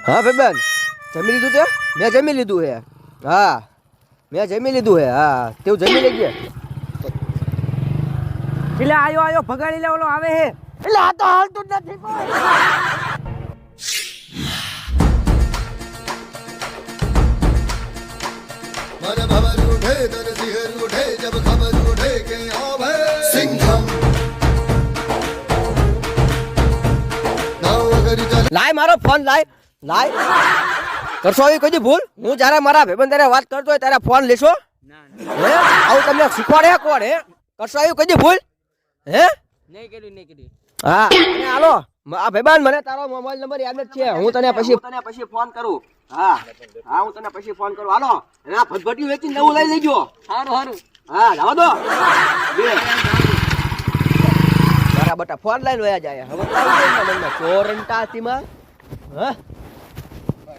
હા ભાઈબંધ, જમી લીધું તે? મેં જમી લીધું હે. હા મેં જમી લીધું હે. હા તેવું જમી લેજે. એટલે આયો ભગાડી લે, ઓલો આવે હે. એટલે આ તો હાલતું જ નથી કોઈ. मन भवर उठे तन सिहर उठे जब खबर उठे के अब है सिंघम नाव अगर चल લાય મારો ફોન લાય કરશો આવી કોઈ ભૂલ? હું જ્યારે મારા ભાઈબંધ ત્યારે વાત કરતો હોય ત્યારે ફોન લેશો? હે આવું તમને શીખવાડે કોણ? હે કરશો આવી કોઈ ભૂલ? હે નહીં કરી. હા અને હાલો આ ભાઈબંધ, મને તારો મોબાઈલ નંબર યાદ જ છે. હું તને પછી ફોન કરું. હા હું તને પછી ફોન કરું. હાલો આ ભટભટી વેચી નવું લઈ લેજો. સારું. હા જાવ દો મારા બટા ફોન લઈને વયા જાય. હવે ચોરંટા સીમા. હા